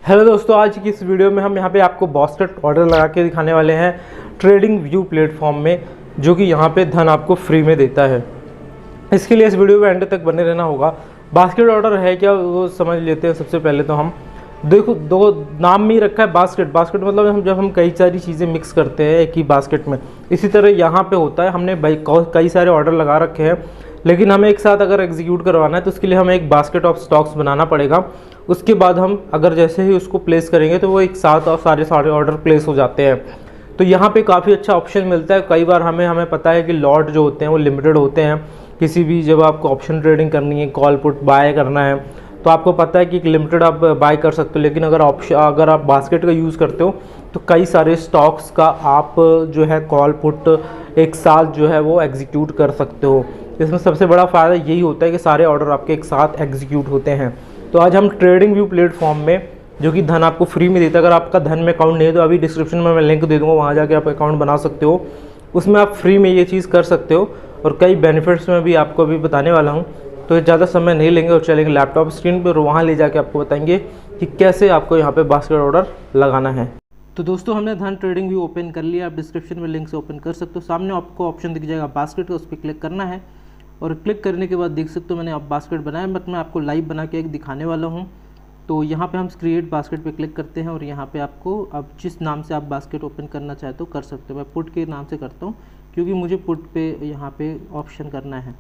Hello दोस्तों, आज की इस वीडियो में हम यहाँ पे आपको बास्केट ऑर्डर लगा के दिखाने वाले हैं ट्रेडिंग व्यू प्लेटफॉर्म में, जो कि यहाँ पे धन आपको फ्री में देता है। इसके लिए इस वीडियो में एंड तक बने रहना होगा। बास्केट ऑर्डर है क्या वो समझ लेते हैं। सबसे पहले तो हम देखो, दो नाम में ही रखा है बास्केट। बास्केट मतलब जब हम कई सारी चीज़ें मिक्स करते हैं एक ही बास्केट में, इसी तरह यहाँ पे होता है। हमने भाई कई सारे ऑर्डर लगा रखे हैं, लेकिन हमें एक साथ अगर एग्जीक्यूट करवाना है तो उसके लिए हमें एक बास्केट ऑफ स्टॉक्स बनाना पड़ेगा। उसके बाद हम अगर जैसे ही उसको प्लेस करेंगे तो वो एक साथ और सारे ऑर्डर प्लेस हो जाते हैं। तो यहाँ पे काफ़ी अच्छा ऑप्शन मिलता है। कई बार हमें पता है कि लॉट जो होते हैं वो लिमिटेड होते हैं। किसी भी जब आपको ऑप्शन ट्रेडिंग करनी है, कॉल पुट बाय करना है, तो आपको पता है कि एक लिमिटेड आप बाय कर सकते हो। लेकिन अगर आप बास्केट का यूज़ करते हो तो कई सारे स्टॉक्स का आप जो है कॉल पुट एक साथ जो है वो एग्जीक्यूट कर सकते हो। इसमें सबसे बड़ा फ़ायदा यही होता है कि सारे ऑर्डर आपके एक साथ एग्जीक्यूट होते हैं। तो आज हम ट्रेडिंग व्यू प्लेटफॉर्म में, जो कि धन आपको फ्री में देता है, अगर आपका धन में अकाउंट नहीं है तो अभी डिस्क्रिप्शन में मैं लिंक दे दूँगा, वहाँ जाके आप अकाउंट बना सकते हो। उसमें आप फ्री में ये चीज़ कर सकते हो और कई बेनिफिट्स में भी आपको अभी बताने वाला हूँ। तो ज़्यादा समय नहीं लेंगे और चलेंगे लैपटॉप स्क्रीन पर, वहाँ ले जाके आपको बताएंगे कि कैसे आपको यहाँ पे बास्केट ऑर्डर लगाना है। तो दोस्तों, हमने धन ट्रेडिंग व्यू ओपन कर लिया। आप डिस्क्रिप्शन में लिंक से ओपन कर सकते हो। सामने आपको ऑप्शन दिख जाएगा बास्केट का, उस पर क्लिक करना है और क्लिक करने के बाद देख सकते हो मैंने अब बास्केट बनाया, बट मैं आपको लाइव बना के एक दिखाने वाला हूँ। तो यहाँ पे हम क्रिएट बास्केट पे क्लिक करते हैं और यहाँ पे आपको अब जिस नाम से आप बास्केट ओपन करना चाहते हो कर सकते हो। मैं पुट के नाम से करता हूँ क्योंकि मुझे पुट पे यहाँ पे ऑप्शन करना है।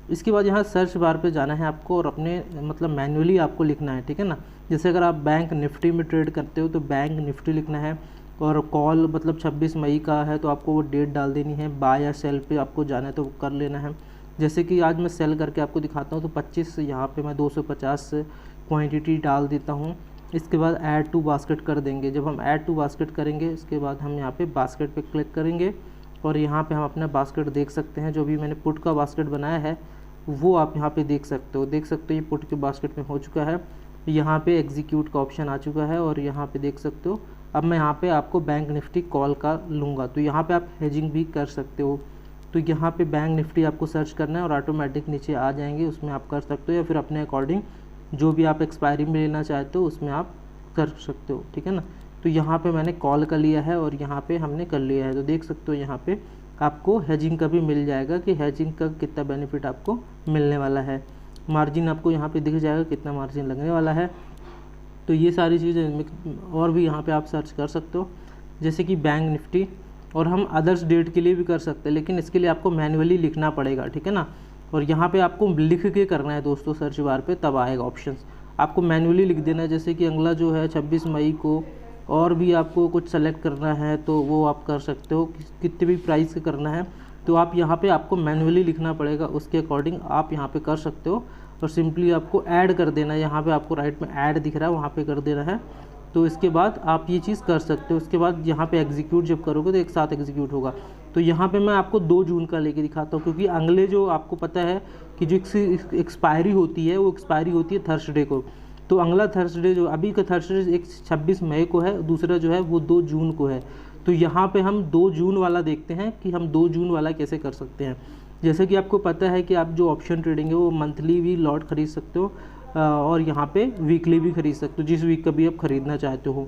इसके बाद यहाँ सर्च बार पे जाना है आपको और अपने मतलब मैन्युअली आपको लिखना है, ठीक है ना। जैसे अगर आप बैंक निफ्टी में ट्रेड करते हो तो बैंक निफ्टी लिखना है, और कॉल मतलब 26 मई का है तो आपको वो डेट डाल देनी है। बाय या सेल पे आपको जाना है तो कर लेना है। जैसे कि आज मैं सेल करके आपको दिखाता हूँ तो 25 यहाँ पे मैं 250 क्वांटिटी डाल देता हूँ। इसके बाद ऐड टू बास्केट कर देंगे। जब हम ऐड टू बास्केट करेंगे इसके बाद हम यहाँ पे बास्केट पे क्लिक करेंगे और यहाँ पे हम अपना बास्केट देख सकते हैं। जो भी मैंने पुट का बास्केट बनाया है वो आप यहाँ पे देख सकते हो। ये पुट के बास्केट में हो चुका है। यहाँ पे एग्जीक्यूट का ऑप्शन आ चुका है और यहाँ पे देख सकते हो। अब मैं यहाँ पे आपको बैंक निफ्टी कॉल का लूँगा, तो यहाँ पे आप हेजिंग भी कर सकते हो। तो यहाँ पे बैंक निफ्टी आपको सर्च करना है और ऑटोमेटिक नीचे आ जाएंगे, उसमें आप कर सकते हो, या फिर अपने अकॉर्डिंग जो भी आप एक्सपायरी में लेना चाहते हो उसमें आप कर सकते हो, ठीक है ना। तो यहाँ पे मैंने कॉल का लिया है और यहाँ पे हमने कर लिया है। तो देख सकते हो यहाँ पे आपको हेजिंग का भी मिल जाएगा कि हेजिंग का कितना बेनिफिट आपको मिलने वाला है। मार्जिन आपको यहाँ पे दिख जाएगा कितना मार्जिन लगने वाला है। तो ये सारी चीज़ें और भी यहाँ पे आप सर्च कर सकते हो, जैसे कि बैंक निफ्टी, और हम अदर्स डेट के लिए भी कर सकते हैं, लेकिन इसके लिए आपको मैन्युअली लिखना पड़ेगा, ठीक है ना। और यहाँ पे आपको लिख के करना है दोस्तों, सर्च बार पे तब आएगा ऑप्शंस। आपको मैन्युअली लिख देना है। जैसे कि अगला जो है 26 मई को, और भी आपको कुछ सेलेक्ट करना है तो वो आप कर सकते हो। कितने भी प्राइस का करना है तो आप यहाँ पे आपको मैन्युअली लिखना पड़ेगा, उसके अकॉर्डिंग आप यहाँ पे कर सकते हो। और सिंपली आपको ऐड कर देना है। यहाँ पे आपको राइट में ऐड दिख रहा है, वहाँ पे कर देना है। तो इसके बाद आप ये चीज़ कर सकते हो। उसके बाद यहाँ पे एग्जीक्यूट जब करोगे तो एक साथ एग्जीक्यूट होगा। तो यहाँ पे मैं आपको 2 जून का लेके दिखाता हूँ, क्योंकि अगले जो आपको पता है कि जो एक्सपायरी होती है वो एक्सपायरी होती है थर्सडे को। तो अगला थर्सडे जो अभी का थर्सडे एक 26 मई को है, दूसरा जो है वो 2 जून को है। तो यहाँ पे हम 2 जून वाला देखते हैं कि हम 2 जून वाला कैसे कर सकते हैं। जैसे कि आपको पता है कि आप जो ऑप्शन ट्रेडिंग है वो मंथली भी लॉट खरीद सकते हो और यहाँ पे वीकली भी खरीद सकते हो, जिस वीक का भी आप ख़रीदना चाहते हो।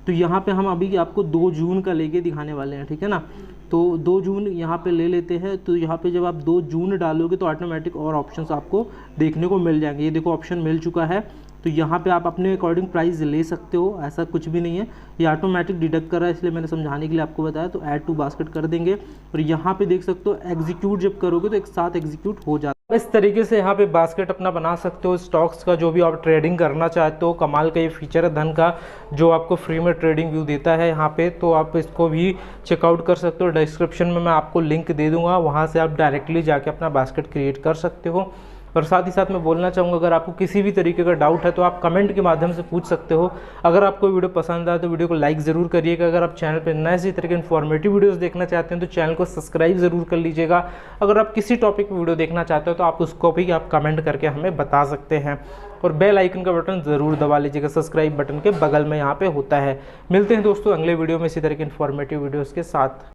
तो यहाँ पे हम अभी आपको 2 जून का लेके दिखाने वाले हैं, ठीक है ना। तो 2 जून यहाँ पे ले लेते हैं। तो यहाँ पे जब आप 2 जून डालोगे तो ऑटोमेटिक और ऑप्शंस आपको देखने को मिल जाएंगे। ये देखो ऑप्शन मिल चुका है। तो यहाँ पे आप अपने अकॉर्डिंग प्राइस ले सकते हो, ऐसा कुछ भी नहीं है। ये ऑटोमेटिक डिडक्ट कर रहा है, इसलिए मैंने समझाने के लिए आपको बताया। तो ऐड टू बास्केट कर देंगे और यहाँ पे देख सकते हो एग्जीक्यूट जब करोगे तो एक साथ एग्जीक्यूट हो जाता है। इस तरीके से यहाँ पे बास्केट अपना बना सकते हो स्टॉक्स का, जो भी आप ट्रेडिंग करना चाहते हो। कमाल का ये फीचर है धन का, जो आपको फ्री में ट्रेडिंग व्यू देता है यहाँ पे। तो आप इसको भी चेकआउट कर सकते हो। डिस्क्रिप्शन में मैं आपको लिंक दे दूँगा, वहाँ से आप डायरेक्टली जाके अपना बास्केट क्रिएट कर सकते हो। और साथ ही साथ मैं बोलना चाहूँगा, अगर आपको किसी भी तरीके का डाउट है तो आप कमेंट के माध्यम से पूछ सकते हो। अगर आपको वीडियो पसंद आए तो वीडियो को लाइक ज़रूर करिएगा। अगर आप चैनल पर नए इसी तरह के इन्फॉर्मेटिव वीडियोस देखना चाहते हैं तो चैनल को सब्सक्राइब ज़रूर कर लीजिएगा। अगर आप किसी टॉपिक पर वीडियो देखना चाहते हो तो आप उसको भी आप कमेंट करके हमें बता सकते हैं। और बेल आइकन का बटन ज़रूर दबा लीजिएगा, सब्सक्राइब बटन के बगल में यहाँ पे होता है। मिलते हैं दोस्तों अगले वीडियो में इसी तरह के इन्फॉर्मेटिव वीडियोज़ के साथ।